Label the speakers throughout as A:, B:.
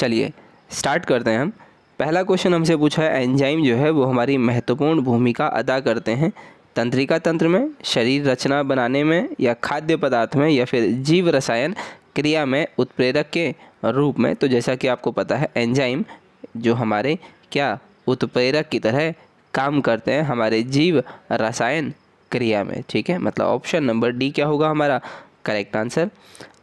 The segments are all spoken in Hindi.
A: चलिए स्टार्ट करते हैं हम। पहला क्वेश्चन हमसे पूछा है एंजाइम जो है वो हमारी महत्वपूर्ण भूमिका अदा करते हैं तंत्रिका तंत्र में, शरीर रचना बनाने में, या खाद्य पदार्थ में, या फिर जीव रसायन क्रिया में उत्प्रेरक के रूप में। तो जैसा कि आपको पता है एंजाइम जो हमारे क्या उत्प्रेरक की तरह काम करते हैं हमारे जीव रसायन क्रिया में। ठीक है, मतलब ऑप्शन नंबर डी क्या होगा हमारा करेक्ट आंसर।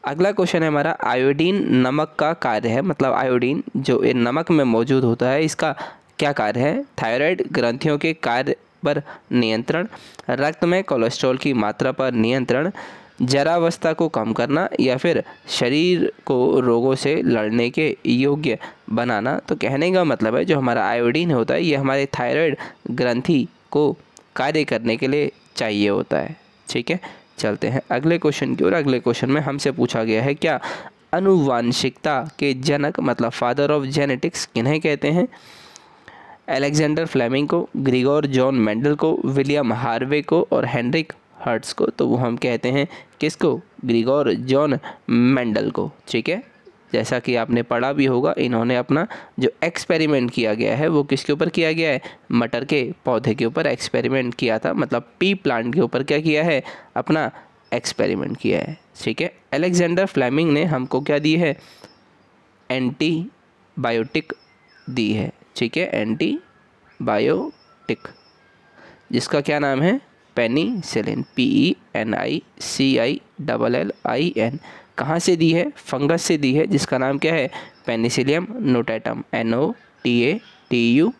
A: अगला क्वेश्चन है हमारा आयोडीन नमक का कार्य है, मतलब आयोडीन जो ये नमक में मौजूद होता है इसका क्या कार्य है। थायराइड ग्रंथियों के कार्य पर नियंत्रण, रक्त में कोलेस्ट्रॉल की मात्रा पर नियंत्रण, जरावस्था को कम करना, या फिर शरीर को रोगों से लड़ने के योग्य बनाना। तो कहने का मतलब है जो हमारा आयोडीन होता है ये हमारे थायराइड ग्रंथि को कार्य करने के लिए चाहिए होता है। ठीक है, चलते हैं अगले क्वेश्चन की ओर। अगले क्वेश्चन में हमसे पूछा गया है क्या आनुवांशिकता के जनक मतलब फादर ऑफ जेनेटिक्स किन्हें कहते हैं। अलेक्जेंडर फ्लेमिंग को, ग्रिगोर जॉन मेंडल को, विलियम हार्वे को, और हेनरिक हर्ट्ज को। तो वो हम कहते हैं किसको, ग्रिगोर जॉन मेंडल को। ठीक है, जैसा कि आपने पढ़ा भी होगा इन्होंने अपना जो एक्सपेरिमेंट किया गया है वो किसके ऊपर किया गया है, मटर के पौधे के ऊपर एक्सपेरिमेंट किया था, मतलब पी प्लांट के ऊपर क्या किया है, अपना एक्सपेरिमेंट किया है। ठीक है, अलेक्जेंडर फ्लेमिंग ने हमको क्या दी है, एंटीबायोटिक दी है। ठीक है, एंटीबायोटिक जिसका क्या नाम है, पेनिसिलिन, PENICILLIN। कहाँ से दी है, फंगस से दी है जिसका नाम क्या है, पेनिसिलियम नोटाटम, NOTATUM।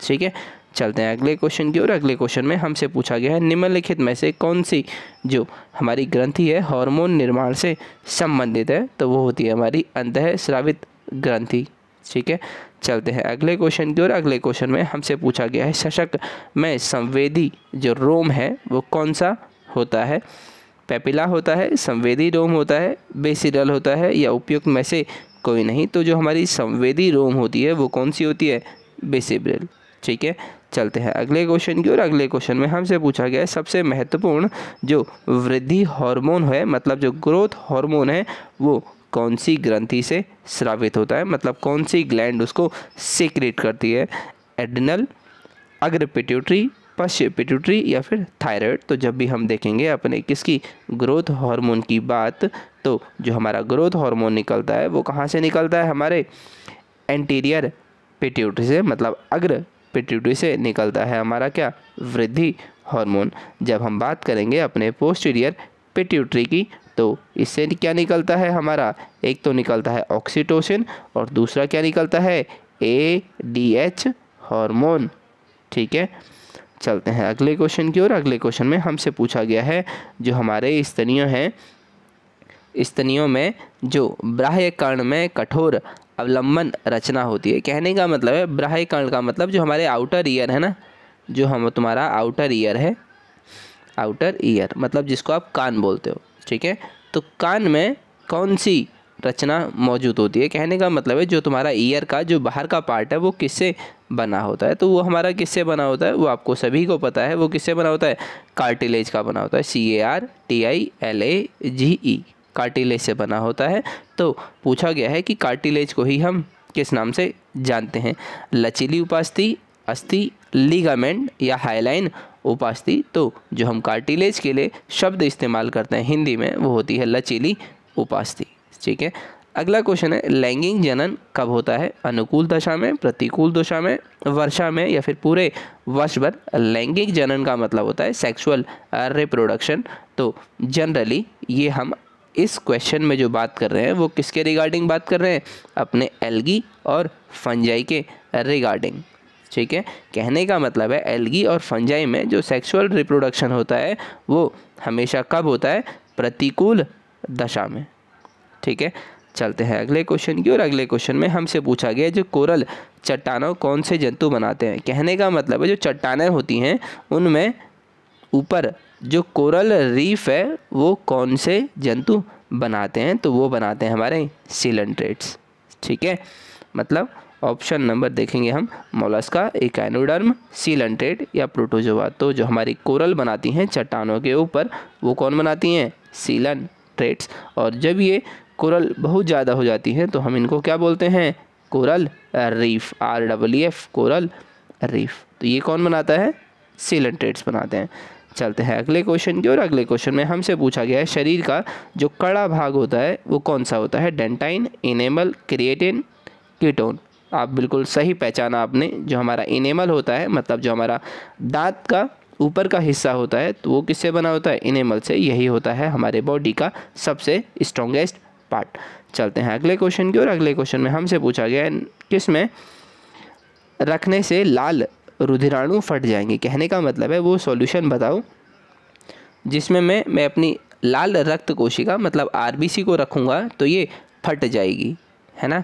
A: ठीक है, चलते हैं अगले क्वेश्चन की ओर। अगले क्वेश्चन में हमसे पूछा गया है निम्नलिखित में से कौन सी जो हमारी ग्रंथि है हार्मोन निर्माण से संबंधित है। तो वो होती है हमारी अंतःस्रावित ग्रंथि। ठीक है, चलते हैं अगले क्वेश्चन की ओर। अगले क्वेश्चन में हमसे पूछा गया है शशक में संवेदी जो रोम है वो कौन सा होता है। पेपिला होता है, संवेदी रोम होता है, बेसिरल होता है, या उपयुक्त में से कोई नहीं। तो जो हमारी संवेदी रोम होती है वो कौन सी होती है, बेसिब्रल। ठीक है, चलते हैं अगले क्वेश्चन की ओर। अगले क्वेश्चन में हमसे पूछा गया है सबसे महत्वपूर्ण जो वृद्धि हार्मोन है मतलब जो ग्रोथ हार्मोन है वो कौन सी ग्रंथि से स्रावित होता है, मतलब कौन सी ग्लैंड उसको सीक्रेट करती है। एड्रिनल, अग्र पिट्यूटरी, पश्च पिट्यूटरी, या फिर थायराइड। तो जब भी हम देखेंगे अपने किसकी ग्रोथ हार्मोन की बात, तो जो हमारा ग्रोथ हार्मोन निकलता है वो कहाँ से निकलता है, हमारे एंटीरियर पिट्यूटरी से, मतलब अग्र पिट्यूटरी से निकलता है हमारा क्या, वृद्धि हार्मोन। जब हम बात करेंगे अपने पोस्टीरियर पिट्यूटरी की तो इससे क्या निकलता है हमारा, एक तो निकलता है ऑक्सीटोसिन और दूसरा क्या निकलता है, ADH हार्मोन। ठीक है, चलते हैं अगले क्वेश्चन की ओर। अगले क्वेश्चन में हमसे पूछा गया है जो हमारे स्तनियों हैं, स्तनियों में जो बाह्य कर्ण में कठोर अवलंबन रचना होती है। कहने का मतलब है बाह्य कर्ण का मतलब जो हमारे आउटर ईयर है ना, जो हम तुम्हारा आउटर ईयर है, आउटर ईयर मतलब जिसको आप कान बोलते हो। ठीक है, तो कान में कौन सी रचना मौजूद होती है। कहने का मतलब है जो तुम्हारा ईयर का जो बाहर का पार्ट है वो किससे बना होता है। तो वो हमारा किससे बना होता है, वो आपको सभी को पता है, वो किससे बना होता है, कार्टिलेज का बना होता है, CARTILAGE, कार्टिलेज से बना होता है। तो पूछा गया है कि कार्टिलेज को ही हम किस नाम से जानते हैं, लचीली उपास्थि, अस्थि, लिगामेंट, या हाइलाइन उपास्थि। तो जो हम कार्टिलेज के लिए शब्द इस्तेमाल करते हैं हिंदी में वो होती है लचीली उपास्थि। ठीक है, अगला क्वेश्चन है लैंगिक जनन कब होता है, अनुकूल दशा में, प्रतिकूल दशा में, वर्षा में, या फिर पूरे वर्ष भर। लैंगिक जनन का मतलब होता है सेक्सुअल रिप्रोडक्शन। तो जनरली ये हम इस क्वेश्चन में जो बात कर रहे हैं वो किसके रिगार्डिंग बात कर रहे हैं, अपने एल्गी और फंजाई के रिगार्डिंग। ठीक है, कहने का मतलब है एल्गी और फंजाई में जो सेक्सुअल रिप्रोडक्शन होता है वो हमेशा कब होता है, प्रतिकूल दशा में। ठीक है, चलते हैं अगले क्वेश्चन की ओर। अगले क्वेश्चन में हमसे पूछा गया जो कोरल चट्टानों कौन से जंतु बनाते हैं। कहने का मतलब है जो चट्टानें होती हैं उनमें ऊपर जो कोरल रीफ है वो कौन से जंतु बनाते हैं, तो वो बनाते हैं हमारे सीलेंट्रेट्स। ठीक है, मतलब ऑप्शन नंबर देखेंगे हम, मोलस्का, इकाइनोडर्म, सीलेंट्रेट, या प्रोटोजोआ। तो जो हमारी कोरल बनाती हैं चट्टानों के ऊपर वो कौन बनाती हैं, सीलेंट्रेट्स। और जब ये कोरल बहुत ज़्यादा हो जाती हैं तो हम इनको क्या बोलते हैं, coral reef, REEF, coral reef. तो ये कौन बनाता है, सीलेंट्रेट्स बनाते हैं। चलते हैं अगले क्वेश्चन की ओर। अगले क्वेश्चन में हमसे पूछा गया है शरीर का जो कड़ा भाग होता है वो कौन सा होता है, डेंटाइन, इनेमल, क्रिएटिन, कीटोन। आप बिल्कुल सही पहचाना आपने। जो हमारा इनेमल होता है मतलब जो हमारा दांत का ऊपर का हिस्सा होता है तो वो किससे बना होता है, इनेमल से। यही होता है हमारे बॉडी का सबसे स्ट्रॉन्गेस्ट पार्ट। चलते हैं अगले क्वेश्चन की ओर। अगले क्वेश्चन में हमसे पूछा गया है किसमें रखने से लाल रुधिराणु फट जाएंगे। कहने का मतलब है वो सॉल्यूशन बताओ जिसमें मैं अपनी लाल रक्त कोशिका मतलब RBC को रखूँगा तो ये फट जाएगी, है ना।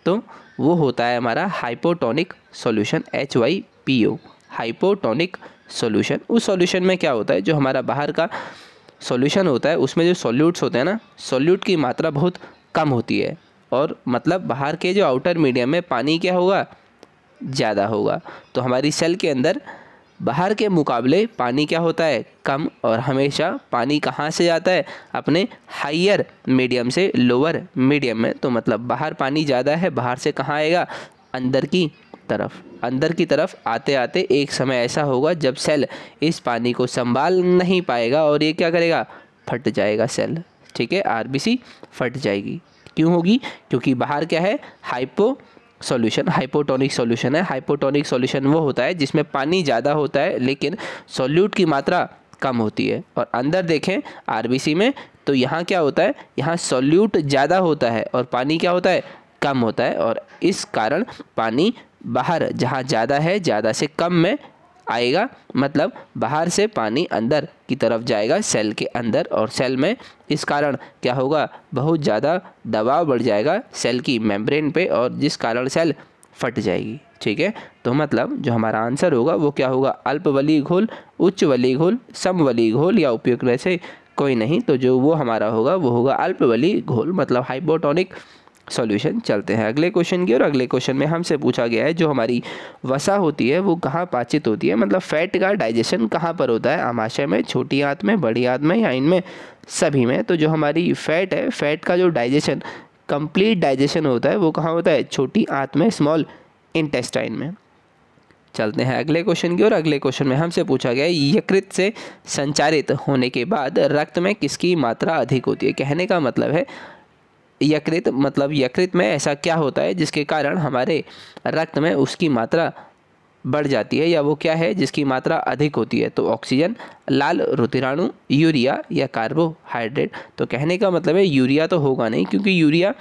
A: तो वो होता है हमारा hypotonic solution, HYPO, hypotonic solution. उस सॉल्यूशन में क्या होता है, जो हमारा बाहर का सॉल्यूशन होता है उसमें जो सॉल्यूट्स होते हैं ना, सॉल्यूट की मात्रा बहुत कम होती है और मतलब बाहर के जो आउटर मीडियम में पानी क्या होगा, ज़्यादा होगा। तो हमारी सेल के अंदर बाहर के मुकाबले पानी क्या होता है, कम। और हमेशा पानी कहाँ से जाता है, अपने हायर मीडियम से लोअर मीडियम में। तो मतलब बाहर पानी ज़्यादा है, बाहर से कहाँ आएगा, अंदर की तरफ। अंदर की तरफ आते आते एक समय ऐसा होगा जब सेल इस पानी को संभाल नहीं पाएगा और ये क्या करेगा, फट जाएगा सेल, ठीक है, RBC फट जाएगी। क्यों होगी, क्योंकि बाहर क्या है, सॉल्यूशन, हाइपोटोनिक सॉल्यूशन है। हाइपोटोनिक सॉल्यूशन वो होता है जिसमें पानी ज़्यादा होता है लेकिन सॉल्यूट की मात्रा कम होती है। और अंदर देखें RBC में तो यहाँ क्या होता है, यहाँ सॉल्यूट ज़्यादा होता है और पानी क्या होता है, कम होता है। और इस कारण पानी बाहर जहाँ ज़्यादा है ज़्यादा से कम में आएगा, मतलब बाहर से पानी अंदर की तरफ जाएगा सेल के अंदर। और सेल में इस कारण क्या होगा, बहुत ज़्यादा दबाव बढ़ जाएगा सेल की मेम्ब्रेन पे और जिस कारण सेल फट जाएगी, ठीक है। तो मतलब जो हमारा आंसर होगा वो क्या होगा, अल्पवलीय घोल, उच्चवलीय घोल, समवलीय घोल या उपयुक्त में से कोई नहीं। तो जो वो हमारा होगा वो होगा अल्पवलीय घोल, मतलब हाइपोटोनिक सॉल्यूशन। चलते हैं अगले क्वेश्चन की और। अगले क्वेश्चन में हमसे पूछा गया है जो हमारी वसा होती है वो कहाँ पाचित होती है, मतलब फैट का डाइजेशन कहाँ पर होता है, आमाशय में, छोटी आंत में, बड़ी आंत में या इनमें सभी में। तो जो हमारी फैट है, फैट का जो डाइजेशन, कंप्लीट डाइजेशन होता है वो कहाँ होता है, छोटी आंत में, स्मॉल इंटेस्टाइन में। चलते हैं अगले क्वेश्चन की और। अगले क्वेश्चन में हमसे पूछा गया है यकृत से संचारित होने के बाद रक्त में किसकी मात्रा अधिक होती है। कहने का मतलब है यकृत, मतलब यकृत में ऐसा क्या होता है जिसके कारण हमारे रक्त में उसकी मात्रा बढ़ जाती है या वो क्या है जिसकी मात्रा अधिक होती है। तो ऑक्सीजन, लाल रुधिराणु, यूरिया या कार्बोहाइड्रेट। तो कहने का मतलब है यूरिया तो होगा नहीं, क्योंकि यूरिया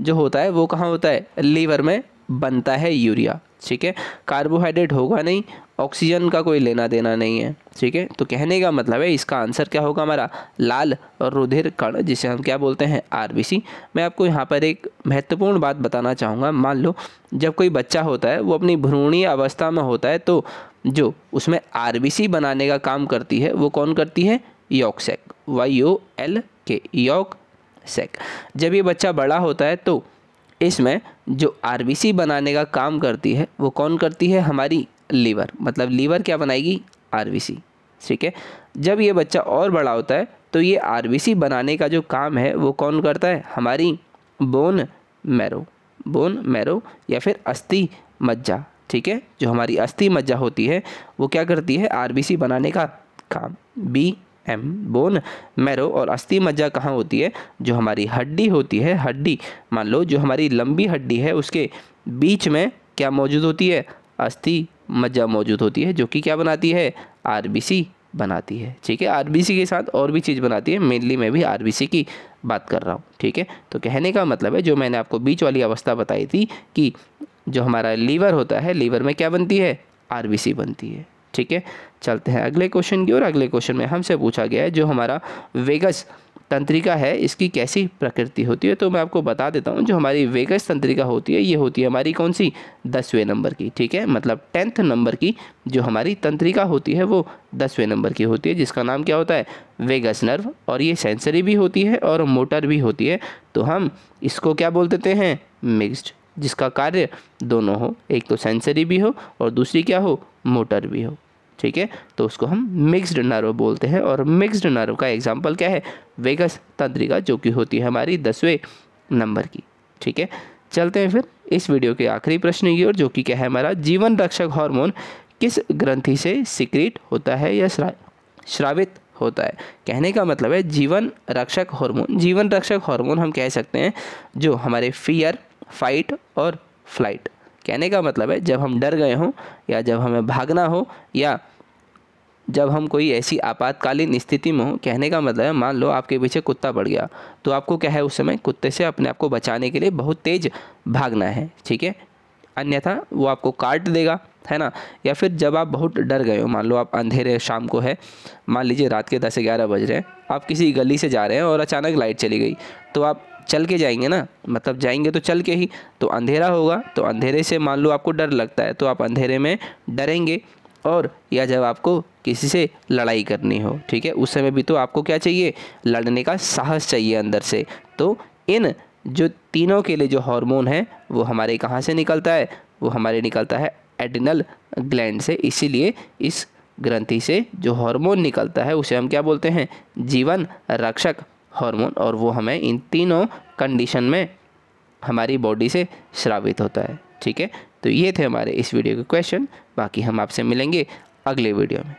A: जो होता है वो कहाँ होता है, लीवर में बनता है यूरिया, ठीक है। कार्बोहाइड्रेट होगा नहीं, ऑक्सीजन का कोई लेना देना नहीं है, ठीक है। तो कहने का मतलब है इसका आंसर क्या होगा हमारा, लाल रुधिर कण, जिसे हम क्या बोलते हैं, RBC। मैं आपको यहाँ पर एक महत्वपूर्ण बात बताना चाहूँगा। मान लो जब कोई बच्चा होता है वो अपनी भ्रूणीय अवस्था में होता है तो जो उसमें RBC बनाने का काम करती है वो कौन करती है, yolk sac, YOLK, yolk sac. जब ये बच्चा बड़ा होता है तो इसमें जो RBC बनाने का काम करती है वो कौन करती है, हमारी लीवर, मतलब लीवर क्या बनाएगी, RBC, ठीक है। जब ये बच्चा और बड़ा होता है तो ये RBC बनाने का जो काम है वो कौन करता है, हमारी बोन मैरो या फिर अस्थि मज्जा, ठीक है। जो हमारी अस्थि मज्जा होती है वो क्या करती है, RBC बनाने का काम। BM, bone marrow. और अस्थि मज्जा कहाँ होती है, जो हमारी हड्डी होती है, हड्डी, मान लो जो हमारी लंबी हड्डी है उसके बीच में क्या मौजूद होती है, अस्थि मज्जा मौजूद होती है, जो कि क्या बनाती है, RBC बनाती है, ठीक है। RBC के साथ और भी चीज़ बनाती है, मेनली मैं भी RBC की बात कर रहा हूँ, ठीक है। तो कहने का मतलब है जो मैंने आपको बीच वाली अवस्था बताई थी कि जो हमारा लीवर होता है, लीवर में क्या बनती है, RBC बनती है, ठीक है। चलते हैं अगले क्वेश्चन की और। अगले क्वेश्चन में हमसे पूछा गया है जो हमारा वेगस तंत्रिका है इसकी कैसी प्रकृति होती है। तो मैं आपको बता देता हूँ जो हमारी वेगस तंत्रिका होती है ये होती है हमारी कौन सी, 10वें नंबर की, ठीक है। मतलब 10th नंबर की जो हमारी तंत्रिका होती है वो 10वें नंबर की होती है, जिसका नाम क्या होता है, वेगस नर्व। और ये सेंसरी भी होती है और मोटर भी होती है। तो हम इसको क्या बोल देते हैं, मिक्स्ड, जिसका कार्य दोनों हो, एक तो सेंसरी भी हो और दूसरी क्या हो, मोटर भी हो, ठीक है। तो उसको हम मिक्स्ड नर्व बोलते हैं। और मिक्स्ड नर्व का एग्जाम्पल क्या है, वेगस तंत्रिका, जो कि होती है हमारी 10वें नंबर की। ठीक है, चलते हैं फिर इस वीडियो के आखिरी प्रश्न की ओर, जो कि क्या है हमारा, जीवन रक्षक हार्मोन किस ग्रंथि से सिक्रीट होता है या स्रावित होता है। कहने का मतलब है जीवन रक्षक हार्मोन, जीवन रक्षक हार्मोन हम कह सकते हैं जो हमारे फियर, फाइट और फ्लाइट, कहने का मतलब है जब हम डर गए हों या जब हमें भागना हो या जब हम कोई ऐसी आपातकालीन स्थिति में हो, कहने का मतलब है मान लो आपके पीछे कुत्ता पड़ गया तो आपको क्या है उस समय कुत्ते से अपने आप को बचाने के लिए बहुत तेज़ भागना है। ठीक है, अन्यथा वो आपको काट देगा, है ना। या फिर जब आप बहुत डर गए हो, मान लो आप अंधेरे शाम को है, मान लीजिए रात के 10-11 बज रहे हैं, आप किसी गली से जा रहे हैं और अचानक लाइट चली गई, तो आप चल के जाएंगे ना, मतलब जाएंगे तो चल के ही, तो अंधेरा होगा, तो अंधेरे से मान लो आपको डर लगता है तो आप अंधेरे में डरेंगे। और या जब आपको किसी से लड़ाई करनी हो, ठीक है, उस समय भी तो आपको क्या चाहिए, लड़ने का साहस चाहिए अंदर से। तो इन जो तीनों के लिए जो हार्मोन है वो हमारे कहाँ से निकलता है, वो हमारे निकलता है एड्रिनल ग्लैंड से। इसीलिए इस ग्रंथि से जो हार्मोन निकलता है उसे हम क्या बोलते हैं, जीवन रक्षक हार्मोन, और वो हमें इन तीनों कंडीशन में हमारी बॉडी से स्रावित होता है। ठीक है, तो ये थे हमारे इस वीडियो के क्वेश्चन, बाकी हम आपसे मिलेंगे अगले वीडियो में।